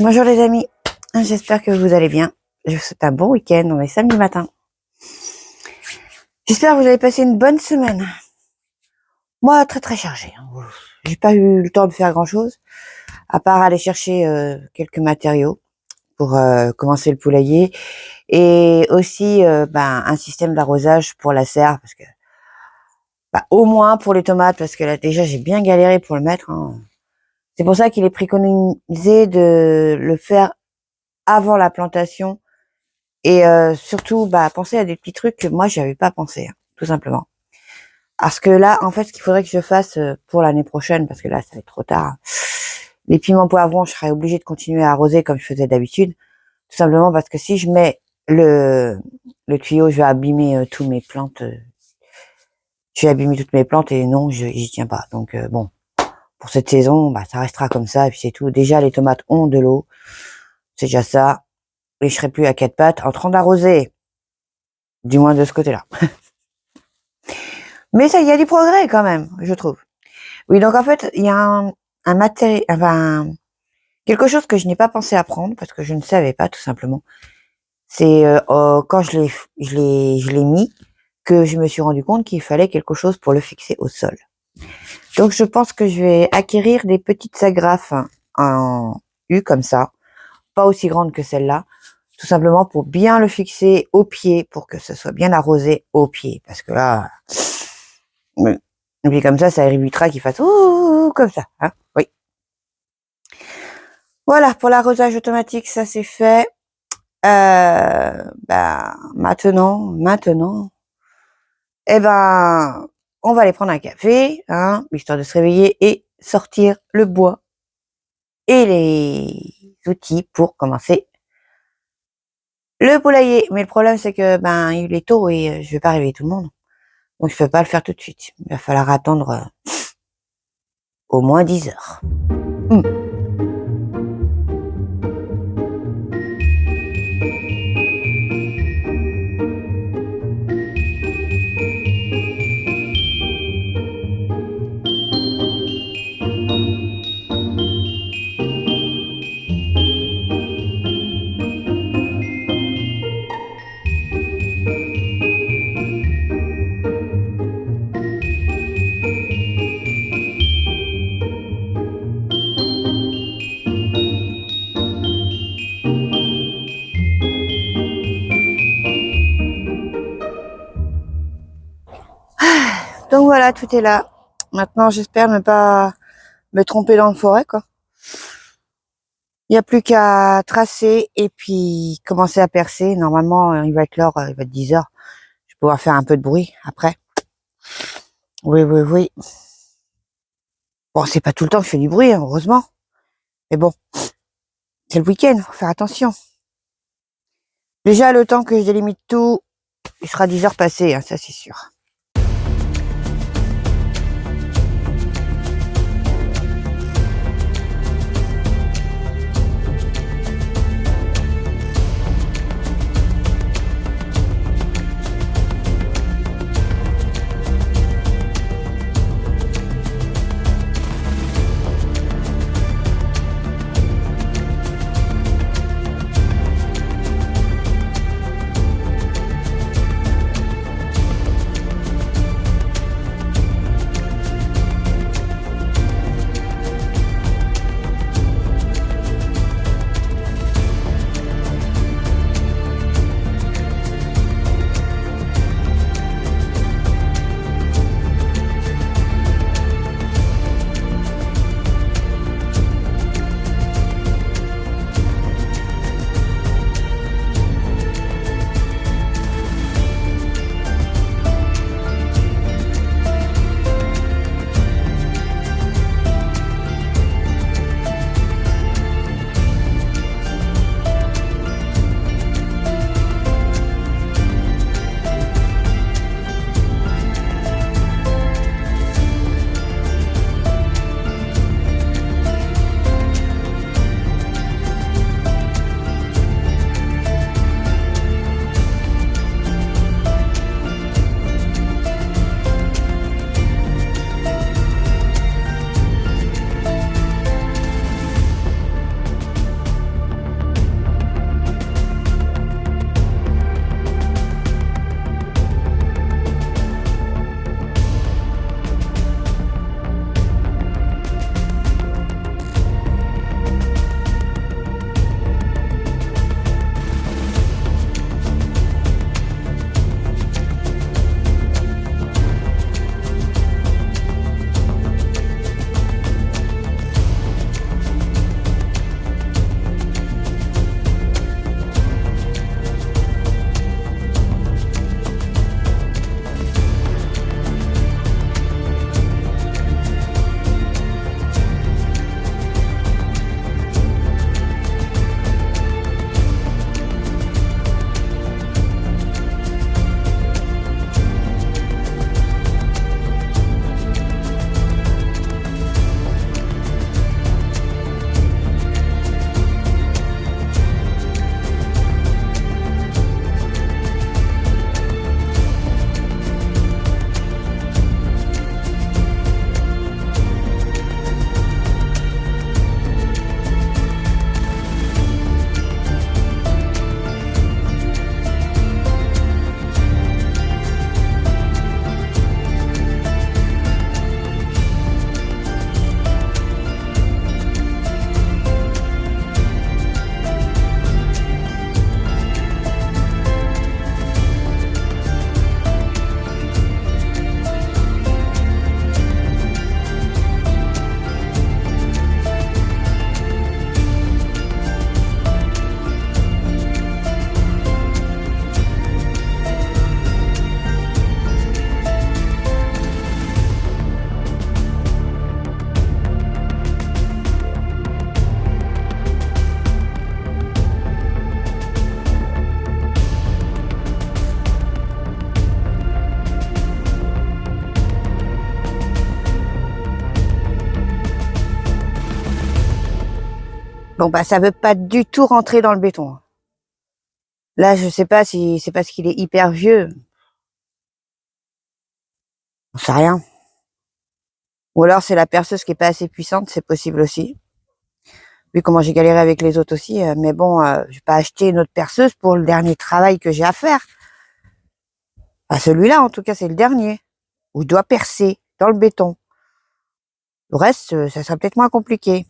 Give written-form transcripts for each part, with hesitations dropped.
Bonjour les amis, j'espère que vous allez bien. Je vous souhaite un bon week-end, on est samedi matin. J'espère que vous avez passé une bonne semaine. Moi, très chargée. J'ai pas eu le temps de faire grand-chose, à part aller chercher quelques matériaux pour commencer le poulailler, et aussi un système d'arrosage pour la serre, parce que au moins pour les tomates, parce que là déjà j'ai bien galéré pour le mettre. C'est pour ça qu'il est préconisé de le faire avant la plantation. Et surtout, penser à des petits trucs que moi, j'avais pas pensé, tout simplement. Parce que là, en fait, ce qu'il faudrait que je fasse pour l'année prochaine, parce que là, ça va être trop tard, les piments poivrons, je serais obligée de continuer à arroser comme je faisais d'habitude, tout simplement parce que si je mets le tuyau, je vais abîmer tous mes plantes. Je vais abîmer toutes mes plantes et non, j'y tiens pas. Donc bon, pour cette saison, ça restera comme ça et puis c'est tout. Déjà, les tomates ont de l'eau, c'est déjà ça. Et je serai plus à quatre pattes en train d'arroser. Du moins de ce côté-là. Mais ça, il y a du progrès quand même, je trouve. Oui, donc en fait, il y a un matériel, quelque chose que je n'ai pas pensé à prendre parce que je ne savais pas tout simplement. C'est quand je l'ai mis que je me suis rendu compte qu'il fallait quelque chose pour le fixer au sol. Donc je pense que je vais acquérir des petites agrafes en U comme ça, pas aussi grandes que celle-là, tout simplement pour bien le fixer au pied, pour que ce soit bien arrosé au pied, parce que là. Et puis comme ça évitera qu'il fasse ouh comme ça, hein. Oui. Voilà, pour l'arrosage automatique, ça c'est fait. Maintenant, on va aller prendre un café, hein, histoire de se réveiller et sortir le bois et les outils pour commencer le poulailler. Mais le problème c'est que il est tôt et je vais pas réveiller tout le monde. Donc je peux pas le faire tout de suite. Il va falloir attendre au moins 10 heures. Donc voilà, tout est là. Maintenant, j'espère ne pas me tromper dans le forêt, quoi. Il n'y a plus qu'à tracer et puis commencer à percer. Normalement, il va être l'heure, il va être 10 heures. Je vais pouvoir faire un peu de bruit après. Oui. Bon, c'est pas tout le temps que je fais du bruit, hein, heureusement. Mais bon, c'est le week-end, faut faire attention. Déjà, le temps que je délimite tout, il sera 10 heures passées, hein, ça c'est sûr. Bon, bah, ça veut pas du tout rentrer dans le béton. Là, je sais pas si c'est parce qu'il est hyper vieux. On sait rien. Ou alors c'est la perceuse qui est pas assez puissante, c'est possible aussi. Vu comment j'ai galéré avec les autres aussi, mais bon, je vais pas acheter une autre perceuse pour le dernier travail que j'ai à faire. Enfin, celui-là, en tout cas, c'est le dernier. Où je dois percer dans le béton. Le reste, ça sera peut-être moins compliqué.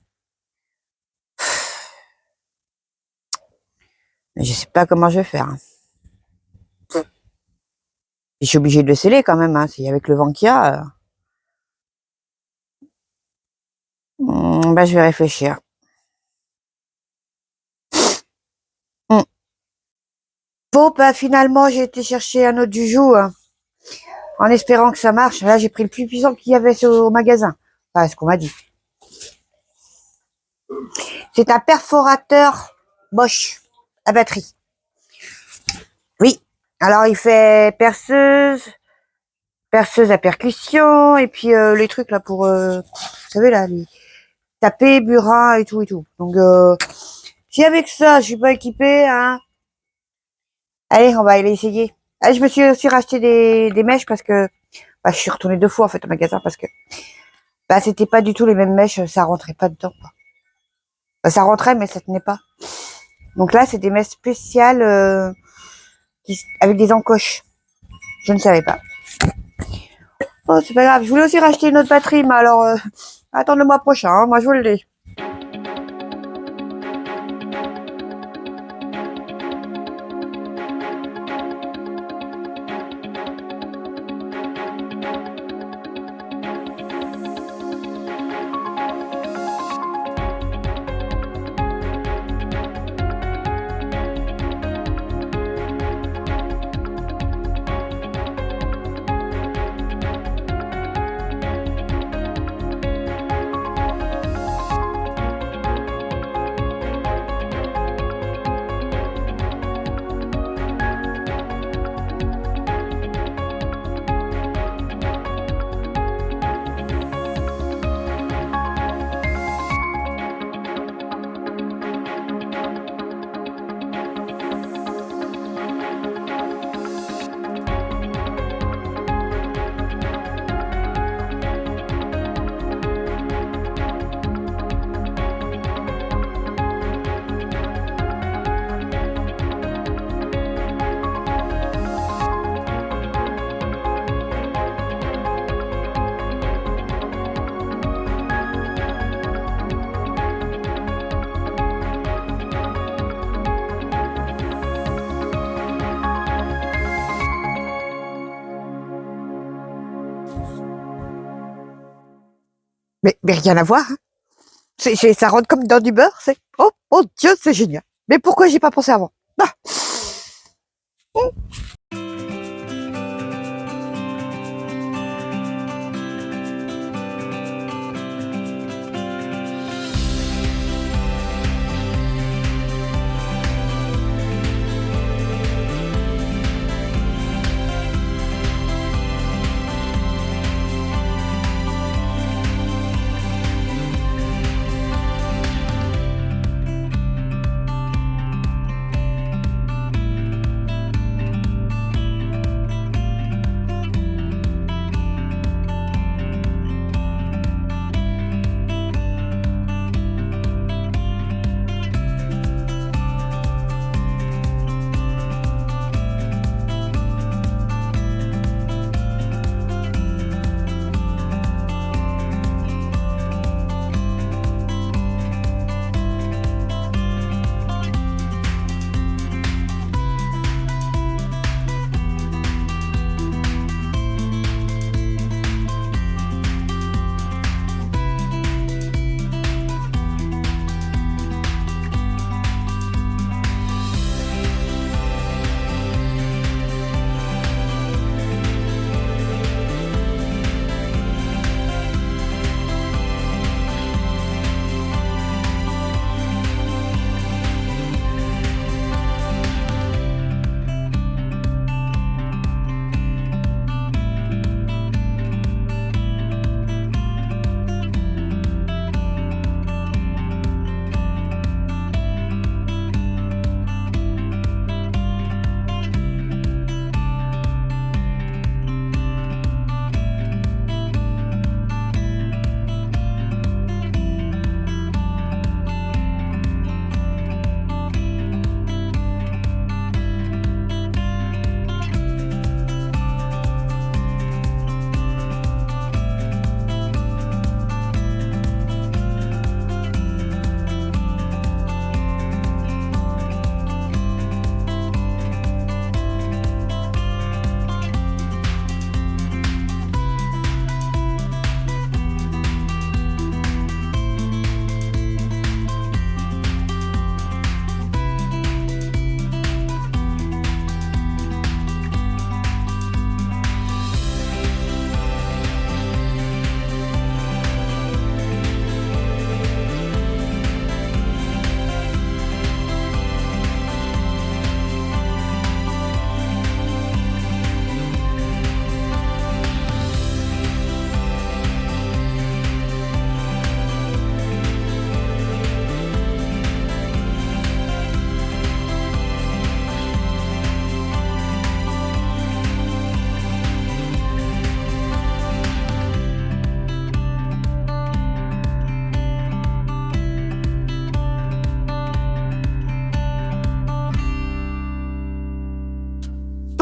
Mais je sais pas comment je vais faire. Je suis obligée de le sceller quand même, hein. Si avec le vent qu'il y a, bah, je vais réfléchir. Hmm. Bon, bah, finalement, j'ai été chercher un autre Juju, hein, en espérant que ça marche. Là, j'ai pris le plus puissant qu'il y avait au magasin. Enfin, ce qu'on m'a dit. C'est un perforateur Bosch à batterie. Oui. Alors, il fait perceuse à percussion, et puis les trucs là pour, vous savez là, les taper, burin et tout et tout. Donc, si avec ça, je suis pas équipée, hein. Allez, on va aller essayer. Allez, je me suis aussi racheté des mèches parce que, bah, je suis retournée 2 fois en fait au magasin parce que, bah, c'était pas du tout les mêmes mèches, ça rentrait pas dedans, quoi. Bah, ça rentrait, mais ça tenait pas. Donc là, c'est des mèches spéciales avec des encoches. Je ne savais pas. Oh, c'est pas grave. Je voulais aussi racheter une autre batterie, mais alors, attends le mois prochain, hein, moi je vous le dis. Mais rien à voir, hein. Ça rentre comme dans du beurre, c'est. Oh mon Dieu, c'est génial. Mais pourquoi j'y ai pas pensé avant? Ah.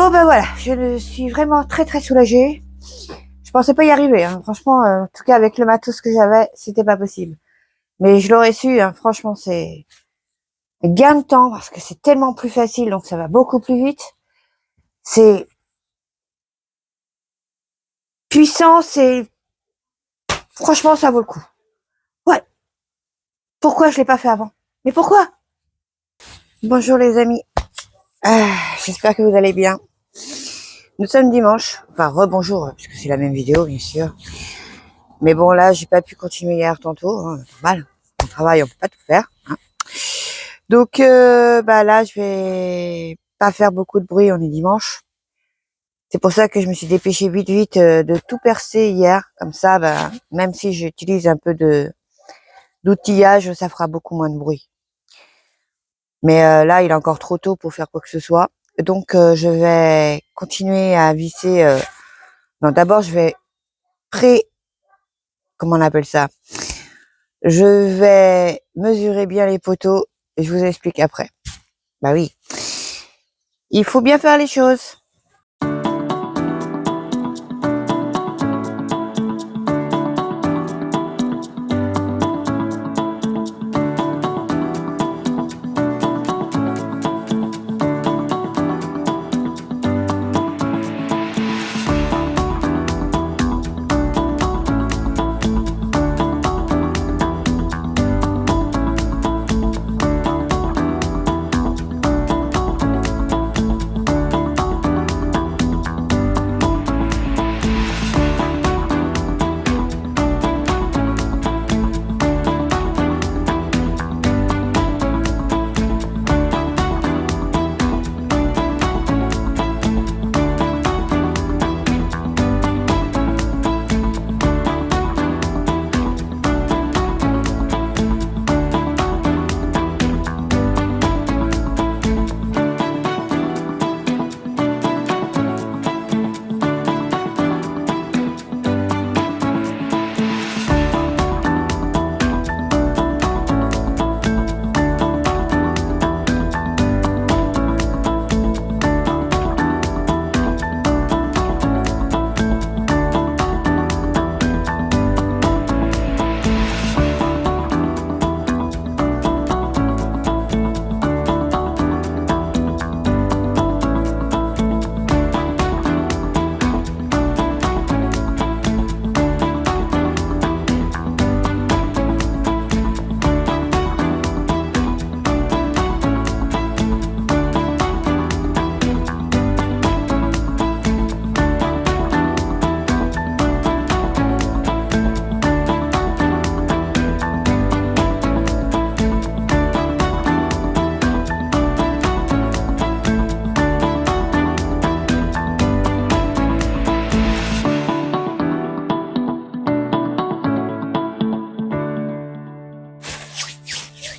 Bon ben voilà, je suis vraiment très très soulagée. Je pensais pas y arriver, hein. Franchement, en tout cas avec le matos que j'avais, c'était pas possible. Mais je l'aurais su, hein. Franchement, c'est gain de temps parce que c'est tellement plus facile, donc ça va beaucoup plus vite. C'est puissant, c'est franchement ça vaut le coup. Ouais. Pourquoi je l'ai pas fait avant? Mais pourquoi? Bonjour les amis. Ah, j'espère que vous allez bien. Nous sommes dimanche. Enfin, rebonjour, puisque c'est la même vidéo, bien sûr. Mais bon, là, j'ai pas pu continuer hier tantôt. Hein, normal. On travaille, on peut pas tout faire. Hein. Donc, bah là, je vais pas faire beaucoup de bruit. On est dimanche. C'est pour ça que je me suis dépêchée vite, vite de tout percer hier. Comme ça, bah, même si j'utilise un peu d'outillage, ça fera beaucoup moins de bruit. Mais là, il est encore trop tôt pour faire quoi que ce soit. Donc, je vais continuer à visser. Non, d'abord, je vais comment on appelle ça? Je vais mesurer bien les poteaux et je vous explique après. Bah oui, il faut bien faire les choses.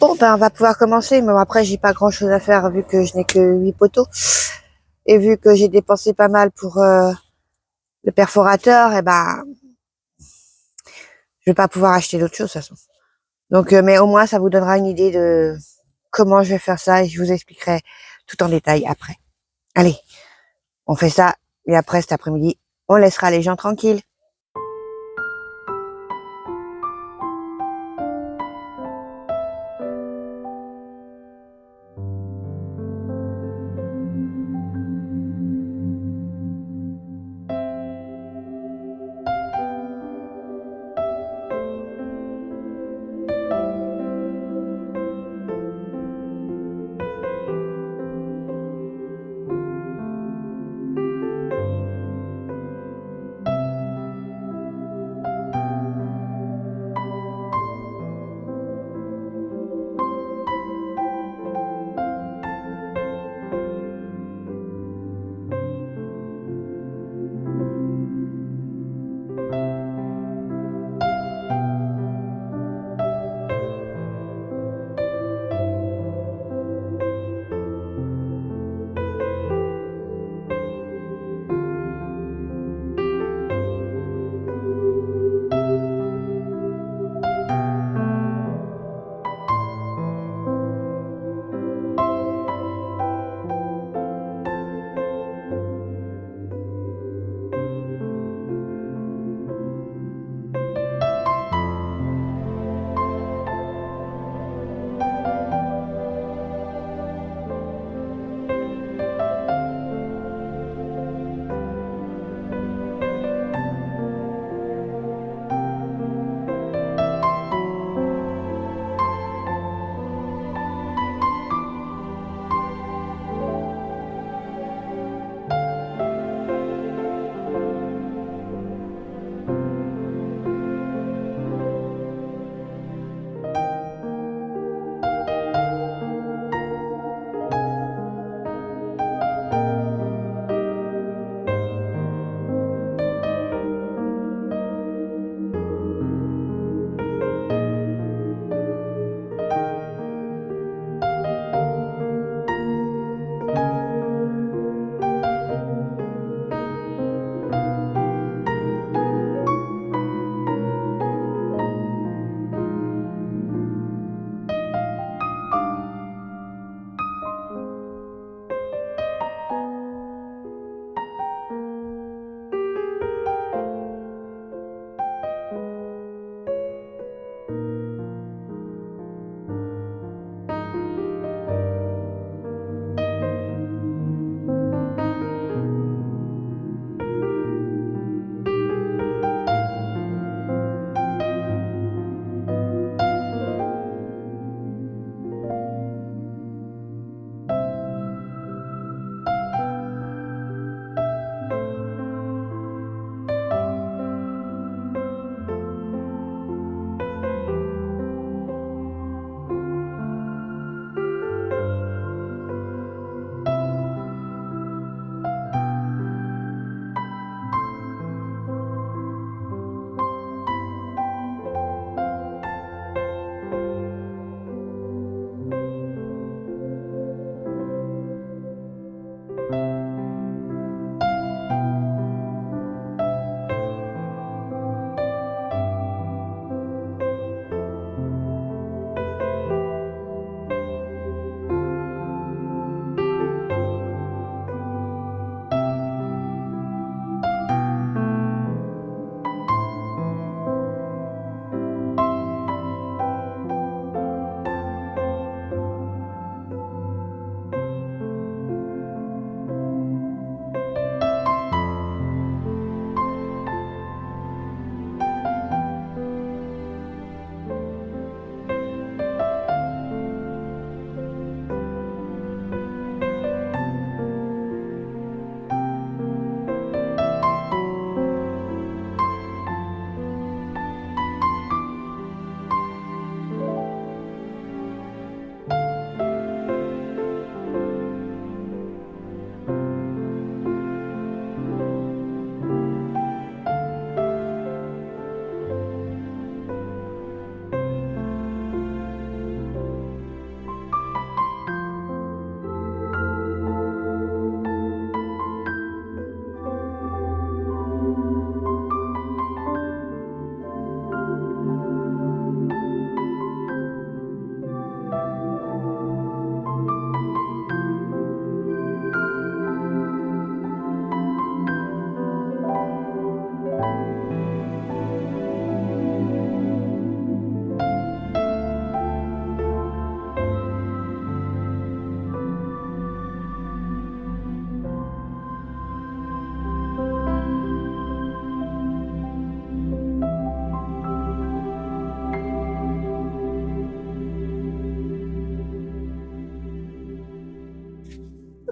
Bon, ben on va pouvoir commencer, mais après j'ai pas grand chose à faire vu que je n'ai que 8 poteaux. Et vu que j'ai dépensé pas mal pour le perforateur, et ben je vais pas pouvoir acheter d'autres choses de toute façon. Donc, mais au moins ça vous donnera une idée de comment je vais faire ça et je vous expliquerai tout en détail après. Allez, on fait ça et après cet après-midi, on laissera les gens tranquilles.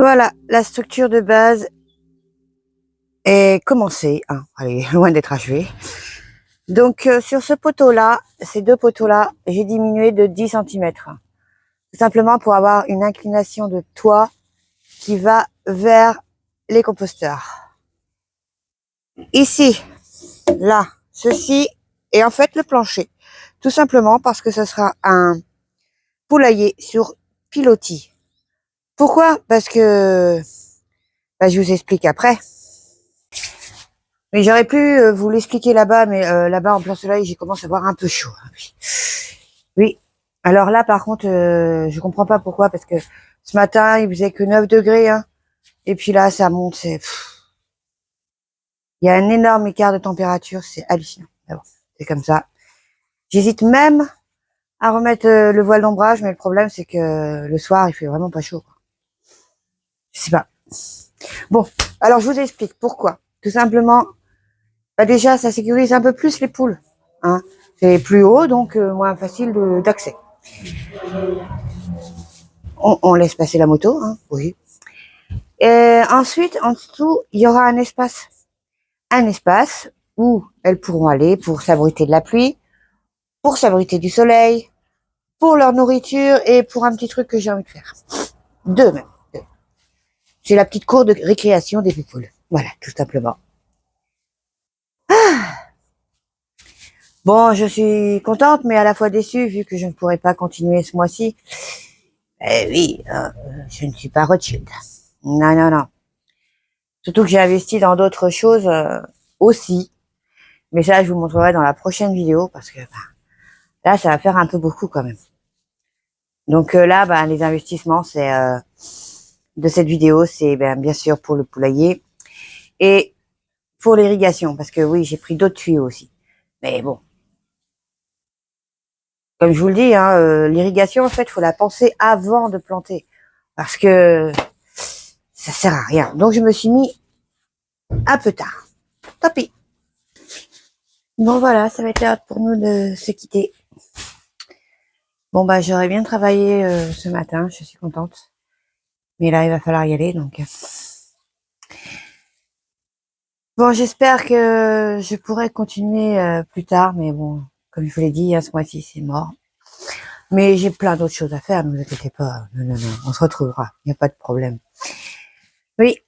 Voilà, la structure de base est commencée, hein, elle est loin d'être achevée. Donc sur ce poteau-là, ces deux poteaux-là, j'ai diminué de 10 cm. Tout simplement pour avoir une inclination de toit qui va vers les composteurs. Ici, là, ceci est en fait le plancher. Tout simplement parce que ce sera un poulailler sur pilotis. Pourquoi? Parce que, je vous explique après. Mais j'aurais pu vous l'expliquer là-bas, mais là-bas en plein soleil, j'ai commencé à avoir un peu chaud. Oui. Alors là, par contre, je comprends pas pourquoi, parce que ce matin, il faisait que 9 degrés, hein. Et puis là, ça monte, il y a un énorme écart de température, c'est hallucinant. Mais bon, c'est comme ça. J'hésite même à remettre le voile d'ombrage, mais le problème, c'est que le soir, il fait vraiment pas chaud, quoi. Je sais pas. Bon, alors je vous explique pourquoi. Tout simplement, déjà, ça sécurise un peu plus les poules, hein. C'est plus haut, donc moins facile d'accès. On laisse passer la moto, hein, oui. Et ensuite, en dessous, il y aura un espace. Un espace où elles pourront aller pour s'abriter de la pluie, pour s'abriter du soleil, pour leur nourriture et pour un petit truc que j'ai envie de faire. Deux même. C'est la petite cour de récréation des poules. Voilà, tout simplement. Bon, je suis contente, mais à la fois déçue, vu que je ne pourrai pas continuer ce mois-ci. Eh oui, je ne suis pas Rothschild. Non, non, non. Surtout que j'ai investi dans d'autres choses aussi. Mais ça, je vous montrerai dans la prochaine vidéo, parce que là, ça va faire un peu beaucoup quand même. Donc là, les investissements, c'est de cette vidéo, c'est bien sûr pour le poulailler et pour l'irrigation, parce que oui, j'ai pris d'autres tuyaux aussi. Mais bon, comme je vous le dis, hein, l'irrigation, en fait, faut la penser avant de planter, parce que ça sert à rien. Donc je me suis mis un peu tard. Tant pis. Bon voilà, ça va être l'heure pour nous de se quitter. Bon j'aurais bien travaillé ce matin, je suis contente. Mais là, il va falloir y aller, donc. Bon, j'espère que je pourrai continuer plus tard, mais bon, comme je vous l'ai dit, hein, ce mois-ci, c'est mort. Mais j'ai plein d'autres choses à faire, ne vous inquiétez pas. Non, non, non, on se retrouvera, il n'y a pas de problème. Oui,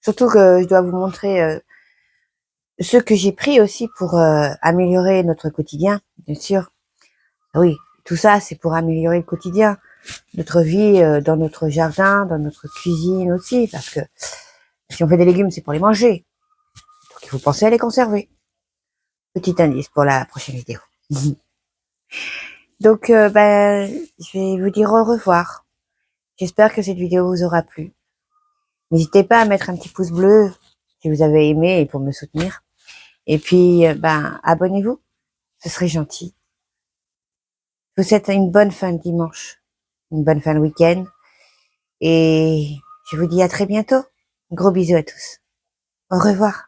surtout que je dois vous montrer ce que j'ai pris aussi pour améliorer notre quotidien, bien sûr. Oui, tout ça, c'est pour améliorer le quotidien, notre vie dans notre jardin, dans notre cuisine aussi, parce que si on fait des légumes, c'est pour les manger. Donc il faut penser à les conserver. Petit indice pour la prochaine vidéo. Donc je vais vous dire au revoir. J'espère que cette vidéo vous aura plu. N'hésitez pas à mettre un petit pouce bleu si vous avez aimé et pour me soutenir. Et puis abonnez-vous, ce serait gentil. Je vous souhaite une bonne fin de dimanche, une bonne fin de week-end et je vous dis à très bientôt. Gros bisous à tous. Au revoir.